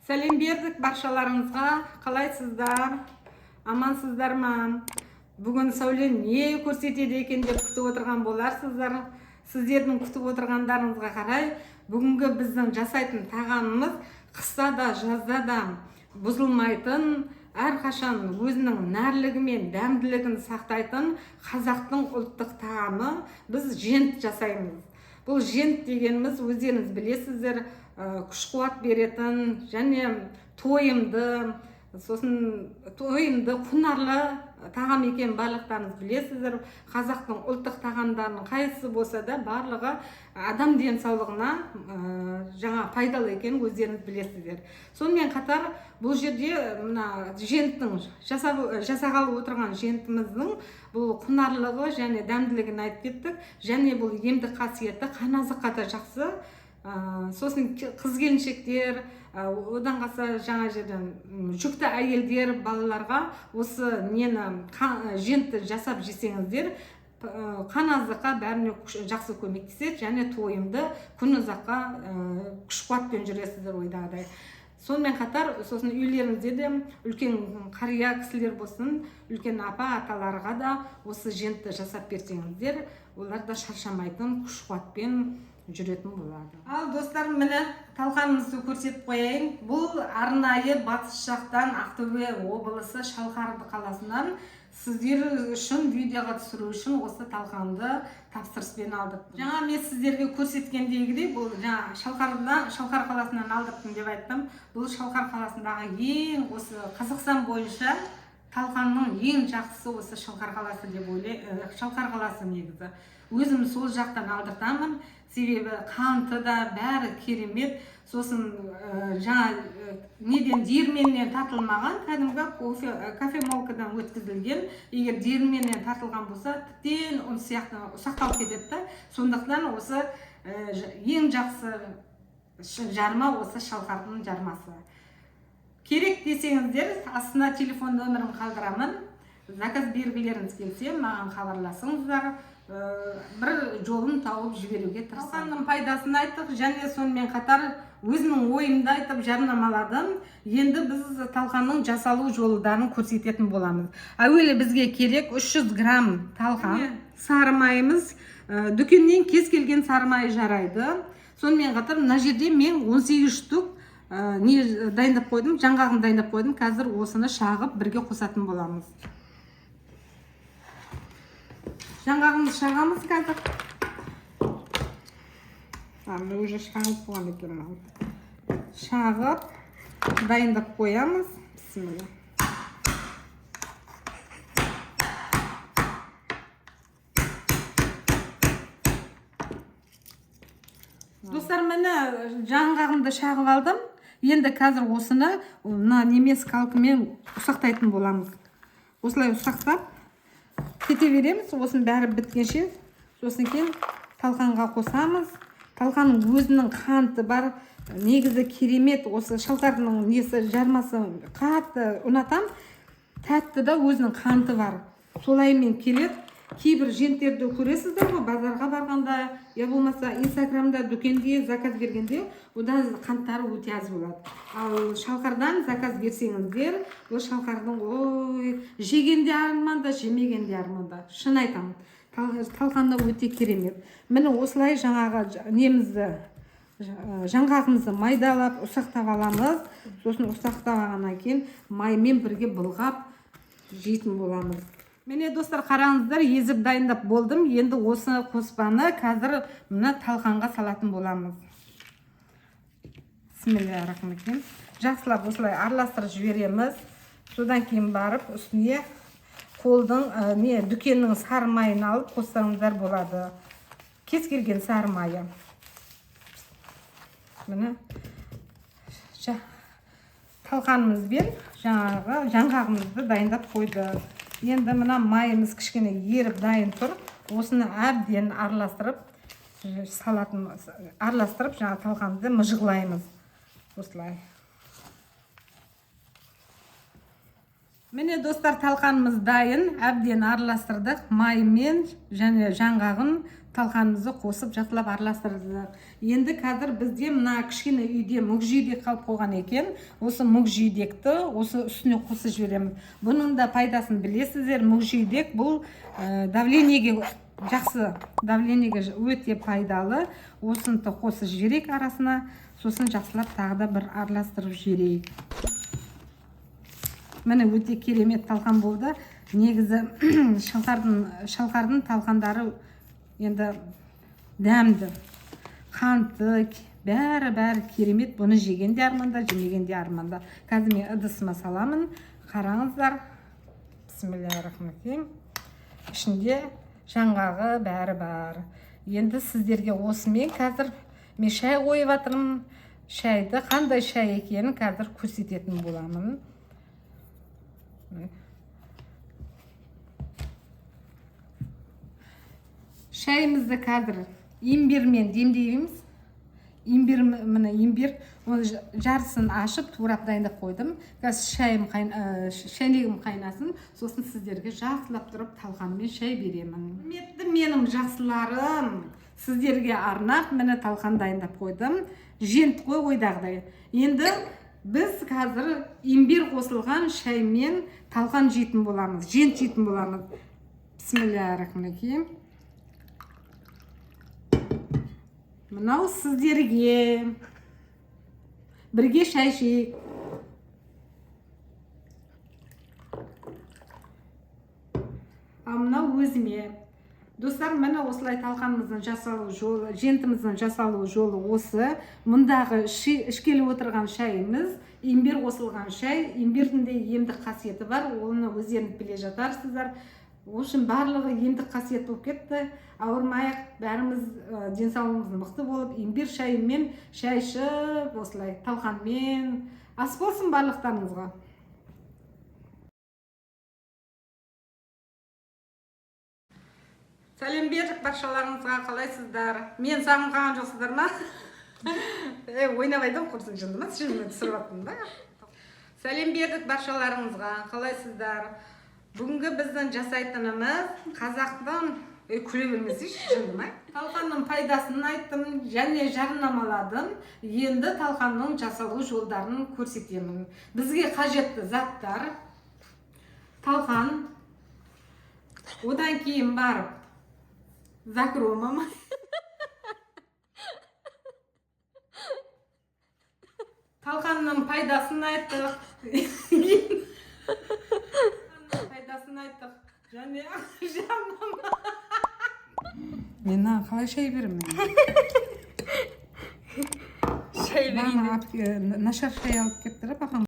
Сәлем бердік баршаларыңызға. Қалайсыздар? Амансыздар ма? Бүгін Сәуле не көрсетеді екен деп күтіп отырған боларсыздар. Сіздердің күтіп отырғандарыңызға қарай, бүгінгі біздің жасайтын тағамымыз қыста да жазда да бұзылмайтын, әрқашан өзінің нәрлігі мен дәмділігін сақтайтын қазақтың ұлттық тағамы. Біз жент жасаймыз. Бұл жент дегеніміз өздеріңіз білесіздер, күш қуат беретін және тойымды, құнарлы тағам екен барлықтарыңыз білесіздер. Қазақтың ұлттық тағамдарының қайсысы болса да барлығы адам денсаулығына жаңа пайдалы екен өздеріңіз білесіздер. Сонымен қатар бұл жерде мына женттің жасағалы отырған жентіміздің бұл құнарлығы және дәмділігін айтып кеттік. Және бұл емдік қасиеті қан-азыққа да жақсы. Сосын қыз келіншектер, одан қалса жаңа жерден жүкті әйелдер, балаларға осы жентті жасап жесеңіздер, қан-азыққа бәріне жақсы көмектеседі және тойымды күн ұзаққа күш қуатпен жүресіздер ойдағыдай. Сонымен қатар, сосын үйлеріңізде де үлкен қария кісілер болсын, үлкен апа-аталарға да осы жентті жасап берсеңіздер, олар да шаршамайтын күш қуатпен жүретін болады. Ал достар, міне талқанымызды көрсетіп қояйын. Бұл арнайы батыс жақтан Ақтөбе облысы Шалқарды қаласынан сіздер үшін видеоға түсіру үшін осы талқанды тапсырыспен алдық. Жаңа мен сіздерге көрсеткендегідей, бұл жаңа Шалқар қаласынан алдырттым деп айттым. Бұл Шалқар қаласындағы ең осы Қазақстан бойынша талқанның ең жақсысы осы Шалқар қаласы деп ойлаймын. Шалқар қаласы негізі. Өзім сол жақтан алдыртамын. Себебі қанты да бәрі керемет. Сосын жаңа неден диірменнен тартылмаған, кәдімгі кофемолкадан өткізілген. Егер диірменнен тартылған болса, тіптен он сияқты ұсақталып кетеді. Сондықтан осы ең жақсы жарма осы Шалқардың жармасы. Керек десеңіздер, астына телефон нөмірін қалдырамын. Заказ бергілеріңіз келсе, маған хабарласыңыздар. Бір жолын тауып жіберуге тырысамын. Талқанның пайдасын айттық және сонымен қатар өзінің ойымды айтып жарнамаладым. Енді біз талқанның жасалу жолдарын көрсететін боламыз. Әуелі бізге керек 300 грамм талқан. Сары майымыз, дүкеннен кез келген сары май жарайды. Сонымен қатар мына жерде мен 18 штук дайындап қойдым, жаңғағын дайындап қойдым. Қазір осыны шағып бірге қосатын боламыз. Жаңғағымыз шағамыз қазір. Уже шағып болған екен. Шағып дайындап қоямыз. Бісміллә. Достар, мені жаңғағымды шағып алдым. Енді қазір осыны немес қалқымен ұсақтайтын боламыз. Осылай ұсақтап кете береміз. Осының бәрі біткенше. Сосын кейін талқанға қосамыз. Талқанның өзінің қанты бар. Негізі керемет. Осы Шалқардың жармасы қатты ұнатам. Тәтті да өзінің қанты бар. Солаймен келеді. Кейбір женттерді көресіздер ғой, базарға барғанда, я болмаса инстаграмда, дүкенде заказ бергенде, одан қанттары өте аз болады. Ал Шалқардан заказ берсеңіздер, ол Шалқардың жегенде арманда, жемегенде арманда. Шын айтамын. Талқанда өте керемет. Міне осылай жаңғағымызды майдалап, ұсақтап аламыз. Сосын ұсақтап алғаннан кейін маймен бірге былғап жейтін боламыз. Міне достар, қараңыздар, езіп дайындап болдым. Енді осы қоспаны қазір мына талқанға салатын боламыз. Бисмиллахир-рахманир-рахим. Жақсылап осылай араластырып жібереміз. Содан кейін барып үстіне дүкеннің сары майын алып қоссаңыздар болады. Кез келген сары майы. Міне талқанымызбен жаңғағымызды дайындап қойды. Енді мына майымыз кішкене еріп дайын тұр. Осыны әбден араластырып жаңа талқанды мұжғылаймыз. Осылай. Міне достар, талқанымыз дайын. Әбден араластырдық. Майымен және жаңғағын талқанымызды қосып жақсылап араластырдық. Енді қазір бізде мына кішкене үйде мүкжидек қалып қойған екен. Осы мүкжидекті осы үстіне қосып жібереміз. Бұның да пайдасын білесіздер. Мүкжидек бұл давлениеге жақсы, давлениеге өте пайдалы. Осыны қосып жіберейік арасына. Сосын жақсылап тағы да бір араластырып жіберейік. Міне өте керемет талқан болды. Негізі шалқардың талқандары енді дәмді, қанты, бәрі керемет. Бұны жеген де арманда, жемеген де арманда. Қазір мен ыдысыма саламын. Қараңыздар. Бисмиллахиррахманиррахим. Ішінде жаңғағы бәрі бар. Енді сіздерге осымен қазір мен шай қойып жатырмын. Шайды қандай шай екенін қазір көрсететін боламын. Шайымызды қазір имбирмен демдейміз. Имбир, оны жарысын ашып, турап дайындап қойдым. Қазір шайнегім қайнасын, сосын сіздерге жақсылап тұрып талқанмен шай беремін. Құрметті менің жақсыларым, сіздерге арнап міне талқан дайындап қойдым. Жент қой ойдағыдай. Енді біз қазір имбир қосылған шаймен талқан жейтін боламыз, жент жейтін боламыз. Бисмиллахиррахманиррахим. Мынау сіздерге бірге шай ішейік. Ал мынау өзіме. Достар, міне осылай талқанымыздың жасалу жолы, жентіміздің жасалу жолы осы. Мұндағы ішкелі отырған шайымыз имбир қосылған шай. Имбирдің де емдік қасиеті бар, оны өздеріңіз біле жатарсыздар. Үшін барлығы емдік қасиет болып кетті. Ауырмайық, бәріміз денсаулығымыз мықты болып, имбир шайымен шай ішіп, осылай талқанмен ас болсын барлықтарыңызға. Сәлем бердік баршаларыңызға, қалайсыздар? Мен сағынған жоқсыздар ма? Ойнабайдан құрсын жынды ма? Шынымен түсіріп аттым ба? Сәлем бердік баршаларыңызға, қалайсыздар? Бүгінгі біздің жасайтынымыз қазақтың күле бермесейші, жынды ма? Талқанның пайдасын айттым, және жарнамаладым. Енді талқанның жасалу жолдарын көрсетемін. Бізге қажетті заттар: талқан, одан кейін барып закромам, талқанның пайдасын айттық, және жарнама. Мен қалай шай беремін? Шай берейін. Нашар шай алып кептіріп,